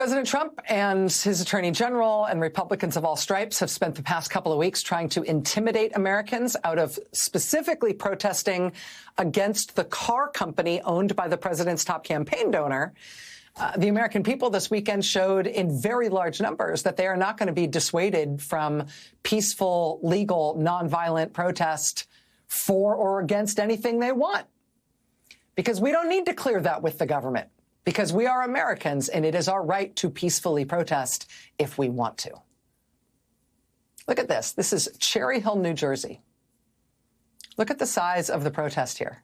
President Trump and his attorney general and Republicans of all stripes have spent the past couple of weeks trying to intimidate Americans out of specifically protesting against the car company owned by the president's top campaign donor. The American people this weekend showed in very large numbers that they are not going to be dissuaded from peaceful, legal, nonviolent protest for or against anything they want. Because we don't need to clear that with the government. Because we are Americans, and it is our right to peacefully protest if we want to. Look at this. This is Cherry Hill, New Jersey. Look at the size of the protest here.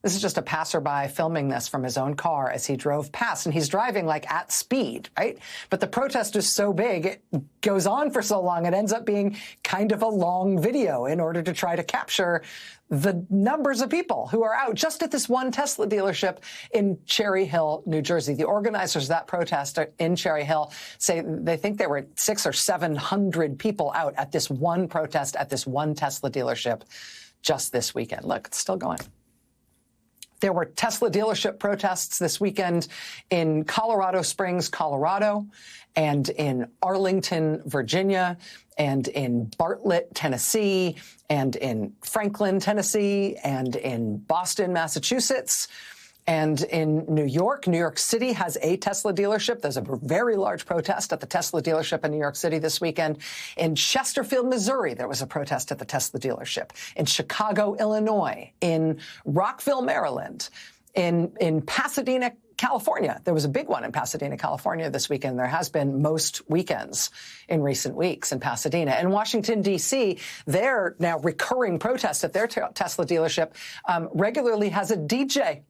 This is just a passerby filming this from his own car as he drove past, and he's driving like at speed, right? But the protest is so big, it goes on for so long, it ends up being kind of a long video in order to try to capture the numbers of people who are out just at this one Tesla dealership in Cherry Hill, New Jersey. The organizers of that protest in Cherry Hill say they think there were 600 or 700 people out at this one protest at this one Tesla dealership just this weekend. Look, it's still going. There were Tesla dealership protests this weekend in Colorado Springs, Colorado, and in Arlington, Virginia, and in Bartlett, Tennessee, and in Franklin, Tennessee, and in Boston, Massachusetts, and in New York. New York City has a Tesla dealership. There's a very large protest at the Tesla dealership in New York City this weekend. In Chesterfield, Missouri, there was a protest at the Tesla dealership. In Chicago, Illinois, in Rockville, Maryland, in Pasadena, California. There was a big one in Pasadena, California this weekend. There has been most weekends in recent weeks in Pasadena. In Washington, D.C., their now recurring protest at their Tesla dealership regularly has a DJ.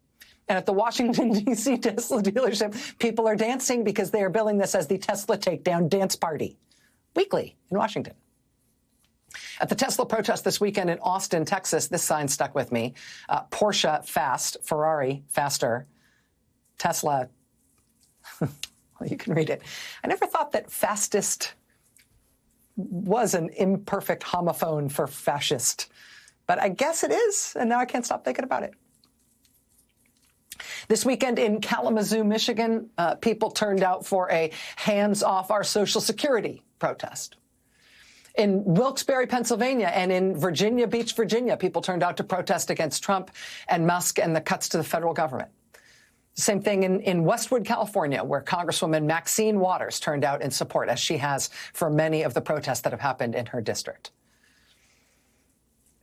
And at the Washington, D.C. Tesla dealership, people are dancing because they are billing this as the Tesla Takedown Dance Party weekly in Washington. At the Tesla protest this weekend in Austin, Texas, this sign stuck with me. Porsche fast, Ferrari faster, Tesla, well, you can read it. I never thought that fastest was an imperfect homophone for fascist, but I guess it is, and now I can't stop thinking about it. This weekend in Kalamazoo, Michigan, people turned out for a hands off our Social Security protest. In Wilkes-Barre, Pennsylvania, and in Virginia Beach, Virginia, people turned out to protest against Trump and Musk and the cuts to the federal government. Same thing in Westwood, California, where Congresswoman Maxine Waters turned out in support, as she has for many of the protests that have happened in her district.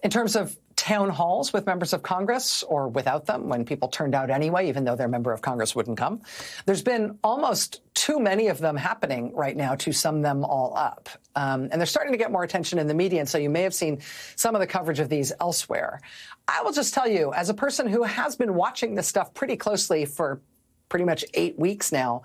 In terms of town halls with members of Congress or without them, when people turned out anyway, even though their member of Congress wouldn't come, there's been almost too many of them happening right now to sum them all up. And they're starting to get more attention in the media, and so you may have seen some of the coverage of these elsewhere. I will just tell you, as a person who has been watching this stuff pretty closely for pretty much 8 weeks now,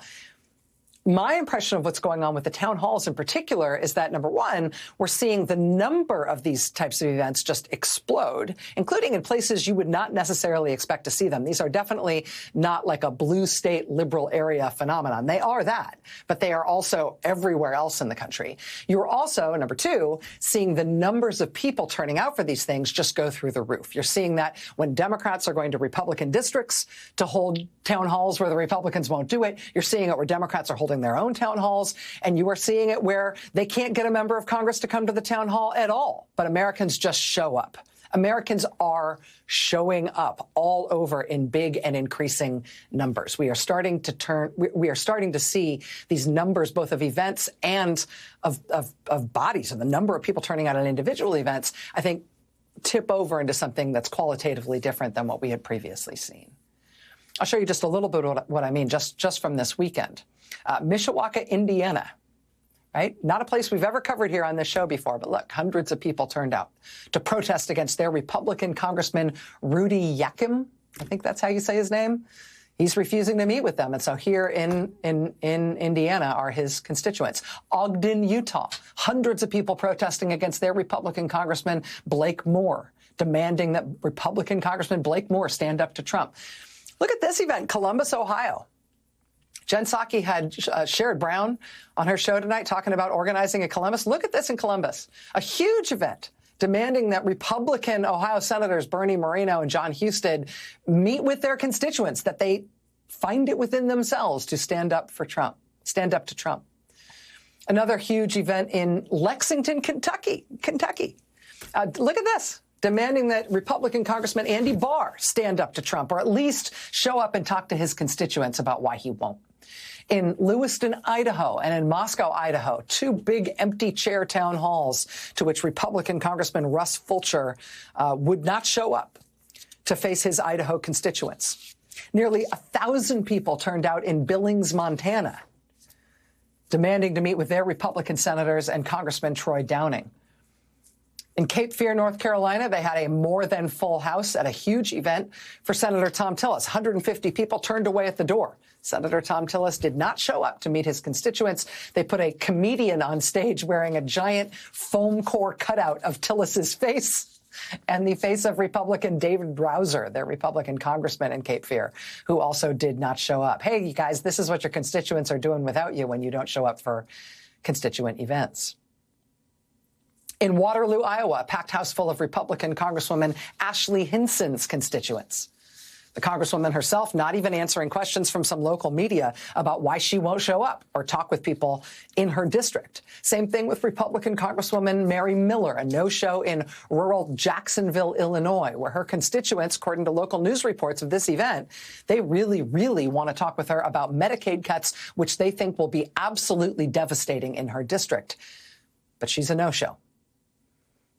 my impression of what's going on with the town halls in particular is that, number one, we're seeing the number of these types of events just explode, including in places you would not necessarily expect to see them. These are definitely not like a blue state liberal area phenomenon. They are that, but they are also everywhere else in the country. You're also, number two, seeing the numbers of people turning out for these things just go through the roof. You're seeing that when Democrats are going to Republican districts to hold town halls where the Republicans won't do it. You're seeing it where Democrats are holding their own town halls, and you are seeing it where they can't get a member of Congress to come to the town hall at all, but Americans just show up. Americans are showing up all over in big and increasing numbers. We are starting to see these numbers both of events and of bodies, and the number of people turning out at individual events, I think, tip over into something that's qualitatively different than what we had previously seen. I'll show you just a little bit of what I mean just from this weekend. Mishawaka, Indiana, right? Not a place we've ever covered here on this show before, but look, hundreds of people turned out to protest against their Republican Congressman Rudy Yakim. I think that's how you say his name. He's refusing to meet with them. And so here in Indiana are his constituents. Ogden, Utah, hundreds of people protesting against their Republican Congressman Blake Moore, demanding that Republican Congressman Blake Moore stand up to Trump. Look at this event, Columbus, Ohio. Jen Psaki had Sherrod Brown on her show tonight talking about organizing in Columbus. Look at this in Columbus, a huge event demanding that Republican Ohio Senators Bernie Moreno and John Husted meet with their constituents, that they find it within themselves to stand up for Trump. Stand up to Trump. Another huge event in Lexington, Kentucky. Look at this. Demanding that Republican Congressman Andy Barr stand up to Trump, or at least show up and talk to his constituents about why he won't. In Lewiston, Idaho, and in Moscow, Idaho, two big empty chair town halls to which Republican Congressman Russ Fulcher would not show up to face his Idaho constituents. Nearly 1,000 people turned out in Billings, Montana, demanding to meet with their Republican senators and Congressman Troy Downing. In Cape Fear, North Carolina, they had a more than full house at a huge event for Senator Thom Tillis. 150 people turned away at the door. Senator Thom Tillis did not show up to meet his constituents. They put a comedian on stage wearing a giant foam core cutout of Tillis's face and the face of Republican David Browser, their Republican congressman in Cape Fear, who also did not show up. Hey, you guys, this is what your constituents are doing without you when you don't show up for constituent events. In Waterloo, Iowa, a packed house full of Republican Congresswoman Ashley Hinson's constituents. The Congresswoman herself not even answering questions from some local media about why she won't show up or talk with people in her district. Same thing with Republican Congresswoman Mary Miller, a no-show in rural Jacksonville, Illinois, where her constituents, according to local news reports of this event, they really, really want to talk with her about Medicaid cuts, which they think will be absolutely devastating in her district. But she's a no-show.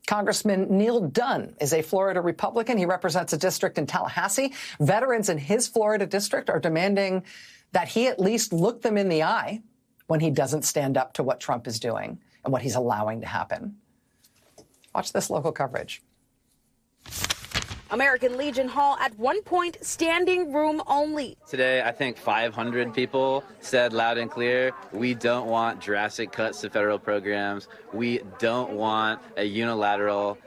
Congressman Neil Dunn is a Florida Republican. He represents a district in Tallahassee. Veterans in his Florida district are demanding that he at least look them in the eye when he doesn't stand up to what Trump is doing and what he's allowing to happen. Watch this local coverage. American Legion Hall at one point standing room only. Today, I think 500 people said loud and clear, we don't want drastic cuts to federal programs. We don't want a unilateral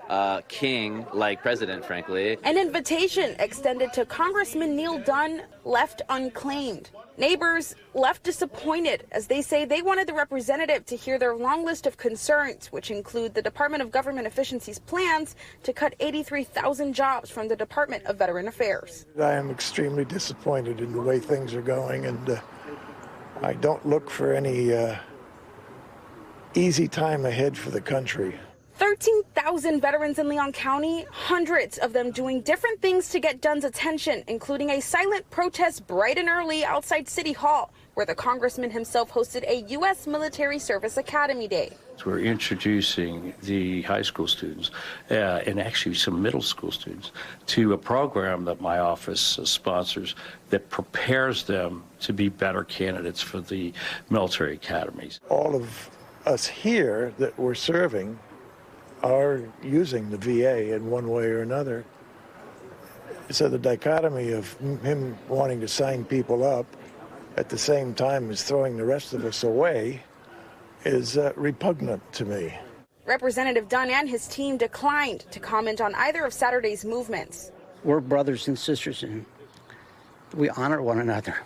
king-like president, frankly. An invitation extended to Congressman Neil Dunn left unclaimed. Neighbors left disappointed as they say they wanted the representative to hear their long list of concerns, which include the Department of Government Efficiency's plans to cut 83,000 jobs from the Department of Veteran Affairs. I am extremely disappointed in the way things are going, and I don't look for any easy time ahead for the country. 13,000 veterans in Leon County, hundreds of them doing different things to get Dunn's attention, including a silent protest bright and early outside City Hall, where the congressman himself hosted a U.S. Military Service Academy Day. We're introducing the high school students and actually some middle school students to a program that my office sponsors that prepares them to be better candidates for the military academies. All of us here that we're serving are using the VA in one way or another. So the dichotomy of him wanting to sign people up at the same time as throwing the rest of us away is repugnant to me. Representative Dunn and his team declined to comment on either of Saturday's movements. We're brothers and sisters, and we honor one another.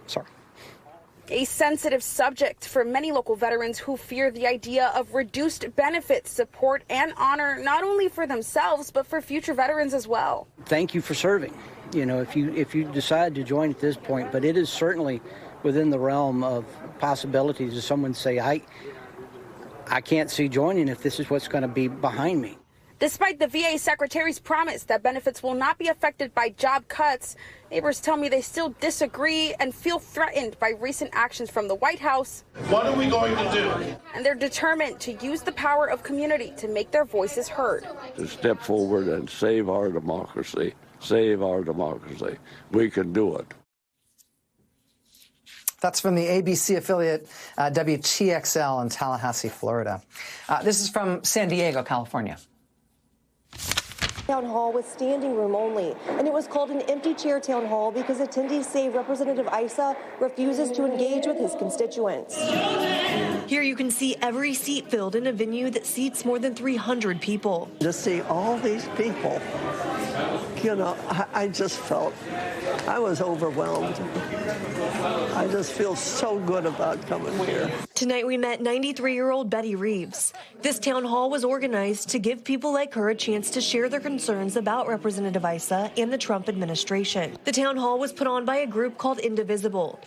Sorry. A sensitive subject for many local veterans who fear the idea of reduced benefits, support, and honor, not only for themselves, but for future veterans as well. Thank you for serving. You know, if you decide to join at this point, but it is certainly within the realm of possibilities of someone say, I can't see joining if this is what's going to be behind me. Despite the VA secretary's promise that benefits will not be affected by job cuts, neighbors tell me they still disagree and feel threatened by recent actions from the White House. What are we going to do? And they're determined to use the power of community to make their voices heard. To step forward and save our democracy. Save our democracy. We can do it. That's from the ABC affiliate WTXL in Tallahassee, Florida. This is from San Diego, California. Town hall was standing room only, and it was called an empty chair town hall because attendees say Representative Issa refuses to engage with his constituents. Here you can see every seat filled in a venue that seats more than 300 people. To see all these people, you know, I just felt I was overwhelmed. I just feel so good about coming here. Tonight we met 93-year-old Betty Reeves. This town hall was organized to give people like her a chance to share their concerns about Representative Issa and the Trump administration. The town hall was put on by a group called Indivisible.